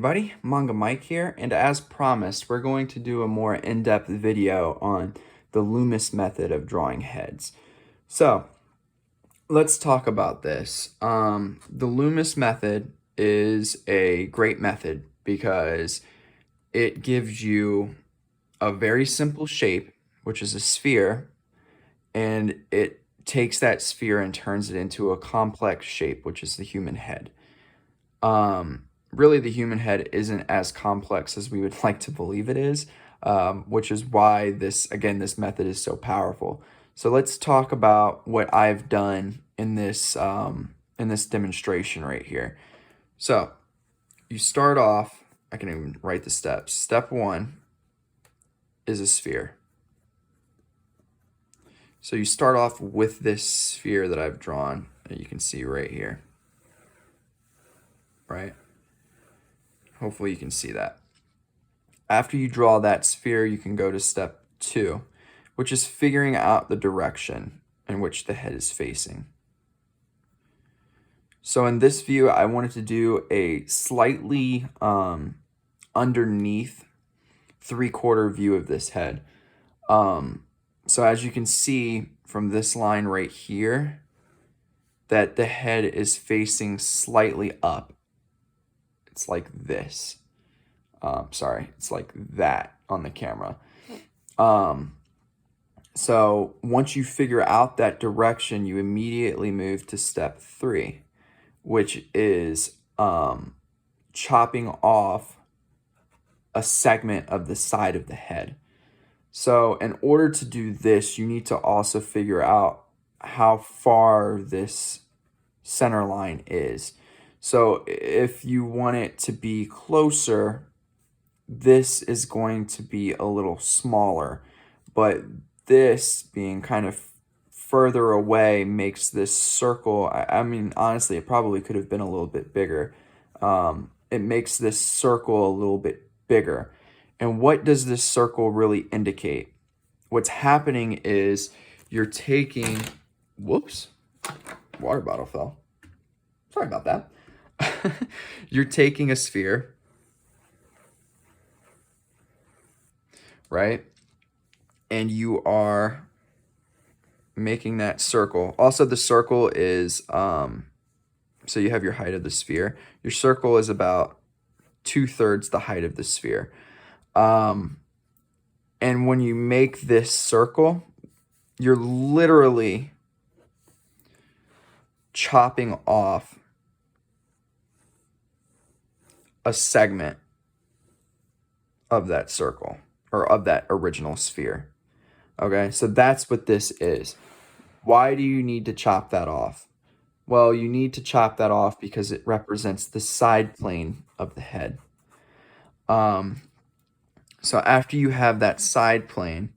everybody, Manga Mike here, and as promised, we're going to do a more in-depth video on the Loomis method of drawing heads. So, let's talk about this. The Loomis method is a great method because it gives you a very simple shape, which is a sphere, and it takes that sphere and turns it into a complex shape, which is the human head. Really, the human head isn't as complex as we would like to believe it is, which is why this method is so powerful. So let's talk about what I've done in this demonstration right here. So you start off, I can even write the steps. Step 1 is a sphere. So you start off with this sphere that I've drawn that you can see right here, right? Hopefully you can see that. After you draw that sphere, you can go to step 2, which is figuring out the direction in which the head is facing. So in this view, I wanted to do a slightly underneath 3/4 view of this head. So as you can see from this line right here, that the head is facing slightly up. It's like this. Sorry, it's like that on the camera. So once you figure out that direction, you immediately move to step 3, which is chopping off a segment of the side of the head. So in order to do this, you need to also figure out how far this center line is. So if you want it to be closer, this is going to be a little smaller, but this being kind of further away makes this circle, I mean, honestly, it probably could have been a little bit bigger. It makes this circle a little bit bigger. And what does this circle really indicate? What's happening is you're taking, whoops, water bottle fell. Sorry about that. You're taking a sphere, right? And you are making that circle. Also, the circle is, so you have your height of the sphere. Your circle is about 2/3 the height of the sphere. And when you make this circle, you're literally chopping off a segment of that circle, or of that original sphere. Okay, so that's what this is. Why do you need to chop that off? Well, you need to chop that off because it represents the side plane of the head. So after you have that side plane,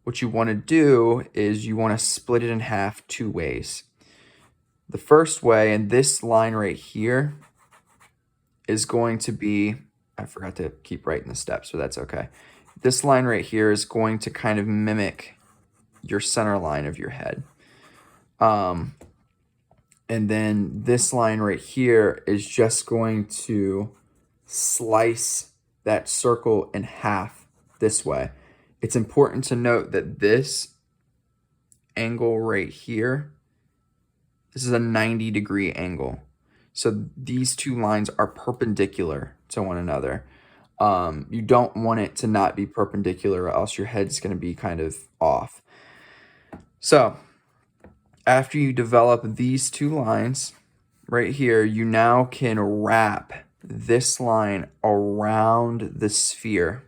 what you want to do is you want to split it in half 2 ways. The first way, and this line right here, is going to be, I forgot to keep writing the steps, so that's okay. This line right here is going to kind of mimic your center line of your head. And then this line right here is just going to slice that circle in half this way. It's important to note that this angle right here, this is a 90-degree angle. So these 2 lines are perpendicular to one another. You don't want it to not be perpendicular, or else your head's going to be kind of off. So after you develop these 2 lines right here, you now can wrap this line around the sphere,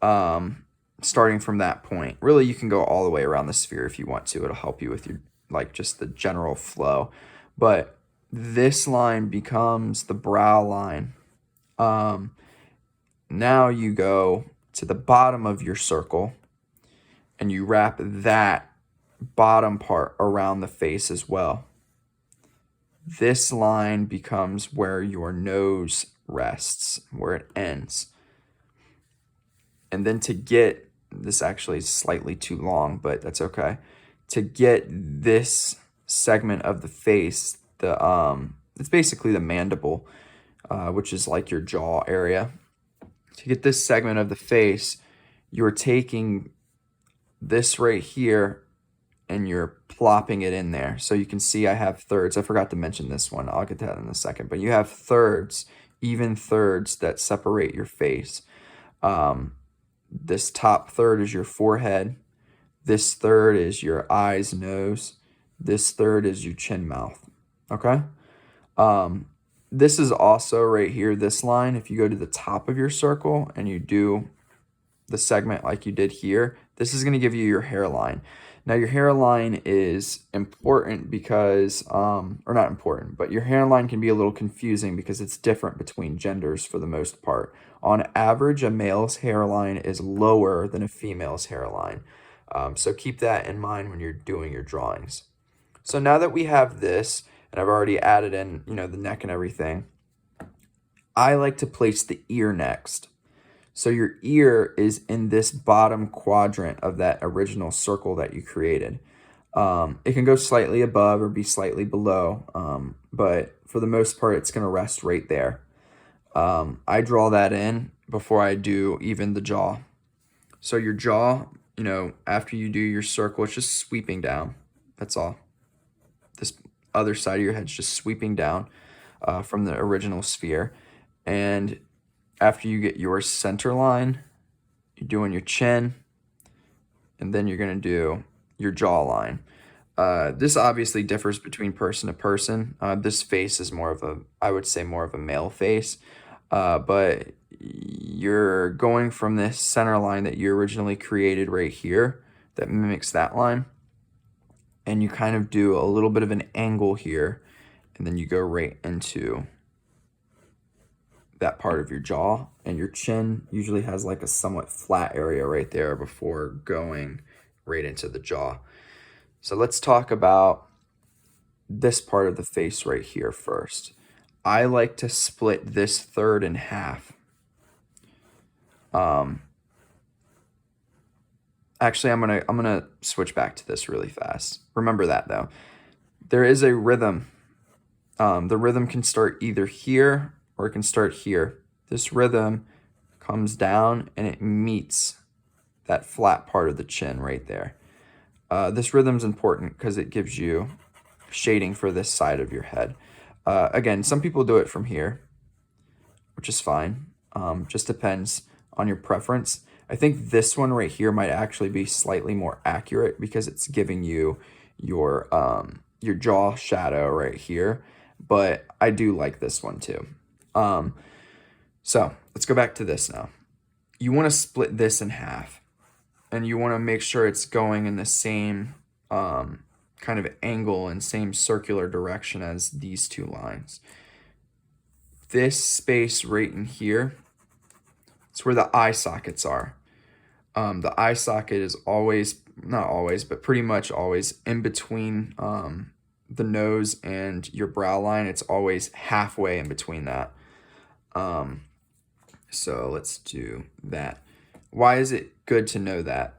starting from that point. Really, you can go all the way around the sphere if you want to. It'll help you with your, like, just the general flow. But this line becomes the brow line. Now you go to the bottom of your circle and you wrap that bottom part around the face as well. This line becomes where your nose rests, where it ends. And then to get, this actually is slightly too long, but that's okay. To get this segment of the face, it's basically the mandible. which is like your jaw area. To get this segment of the face, you're taking this right here and you're plopping it in there. So you can see I have thirds. I forgot to mention this one. I'll get to that in a second. But you have thirds, even thirds that separate your face. This top third is your forehead. This third is your eyes, nose. This third is your chin, mouth. Okay? This is also right here, this line. If you go to the top of your circle and you do the segment like you did here, this is going to give you your hairline. Now your hairline is important because, or not important, but your hairline can be a little confusing because it's different between genders for the most part. On average, a male's hairline is lower than a female's hairline. So keep that in mind when you're doing your drawings. So now that we have this, and I've already added in, the neck and everything, I like to place the ear next. So your ear is in this bottom quadrant of that original circle that you created. It can go slightly above or be slightly below, but for the most part, it's going to rest right there. I draw that in before I do even the jaw. So your jaw, after you do your circle, it's just sweeping down. That's all. This other side of your head's just sweeping down from the original sphere. And after you get your center line, you're doing your chin, and then you're going to do your jawline. This obviously differs between person to person. This face is I would say more of a male face, but you're going from this center line that you originally created right here that mimics that line, and you kind of do a little bit of an angle here, and then you go right into that part of your jaw, and your chin usually has like a somewhat flat area right there before going right into the jaw. So let's talk about this part of the face right here first. I like to split this third in half. Actually, I'm gonna switch back to this really fast. Remember that though. There is a rhythm. The rhythm can start either here or it can start here. This rhythm comes down and it meets that flat part of the chin right there. This rhythm's important because it gives you shading for this side of your head. Again, some people do it from here, which is fine. Just depends on your preference. I think this one right here might actually be slightly more accurate because it's giving you your jaw shadow right here, but I do like this one too. So let's go back to this now. You want to split this in half, and you want to make sure it's going in the same kind of angle and same circular direction as these two lines. This space right in here, it's where the eye sockets are. The eye socket is always, not always, but pretty much always in between the nose and your brow line. It's always halfway in between that. So let's do that. Why is it good to know that?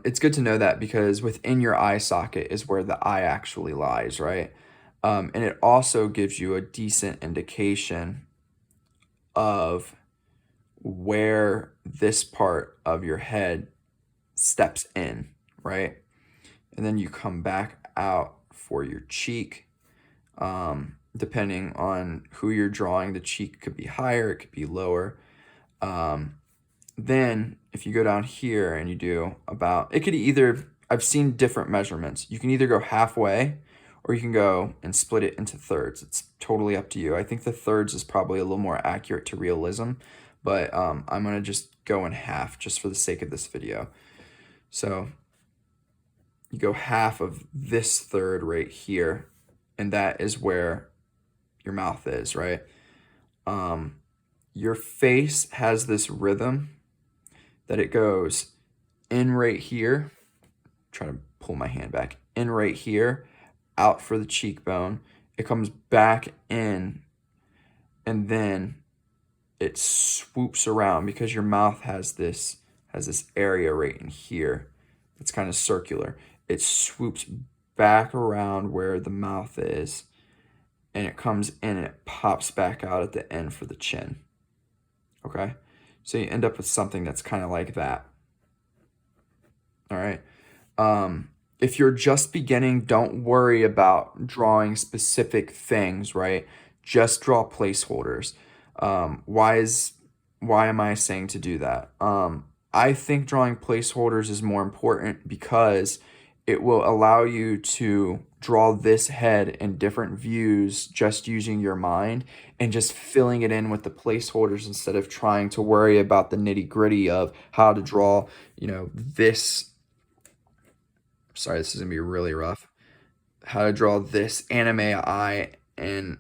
It's good to know that because within your eye socket is where the eye actually lies, right? And it also gives you a decent indication of where this part of your head steps in, right? And then you come back out for your cheek. Depending on who you're drawing, the cheek could be higher, it could be lower. Then if you go down here and you do it could either, I've seen different measurements. You can either go halfway or you can go and split it into thirds. It's totally up to you. I think the thirds is probably a little more accurate to realism, but I'm gonna just go in half just for the sake of this video. So you go half of this third right here, and that is where your mouth is, right? Your face has this rhythm that it goes in right here. Try to pull my hand back. In right here, out for the cheekbone. It comes back in, and then it swoops around because your mouth has this area right in here. It's kind of circular. It swoops back around where the mouth is, and it comes in and it pops back out at the end for the chin. Okay, so you end up with something that's kind of like that. All right. If you're just beginning, don't worry about drawing specific things, right? Just draw placeholders. Why am I saying to do that? I think drawing placeholders is more important because it will allow you to draw this head in different views just using your mind and just filling it in with the placeholders instead of trying to worry about the nitty-gritty of how to draw, this. Sorry, this is going to be really rough. How to draw this anime eye in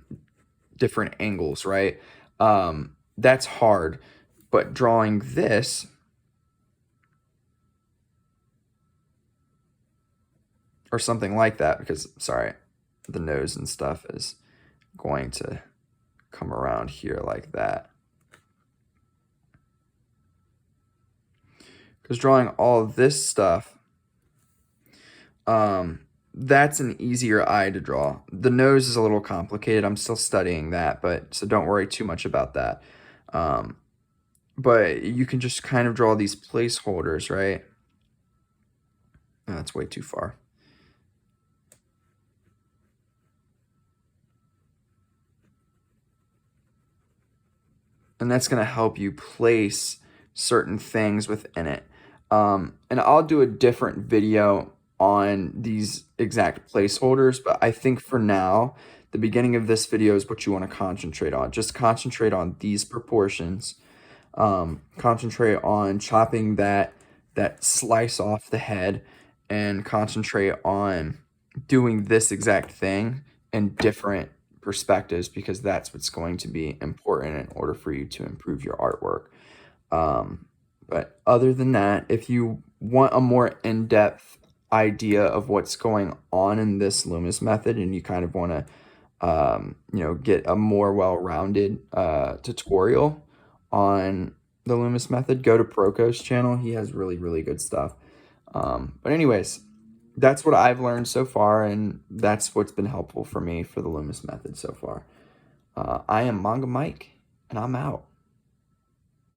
different angles, right? That's hard. But drawing this or something like that, because, sorry, the nose and stuff is going to come around here like that. Because drawing all of this stuff, that's an easier eye to draw. The nose is a little complicated. I'm still studying that, so don't worry too much about that. But you can just kind of draw these placeholders, right? Oh, that's way too far. And that's going to help you place certain things within it. And I'll do a different video on these exact placeholders, but I think for now, the beginning of this video is what you want to concentrate on. Just concentrate on these proportions. Concentrate on chopping that slice off the head, and concentrate on doing this exact thing in different perspectives, because that's what's going to be important in order for you to improve your artwork. But other than that, if you want a more in-depth idea of what's going on in this Loomis method, and you kind of want to get a more well-rounded tutorial on the Loomis method, go to Proko's channel. He has really, really good stuff. But anyways, that's what I've learned so far, and that's what's been helpful for me for the Loomis method so far. I am Manga Mike, and I'm out.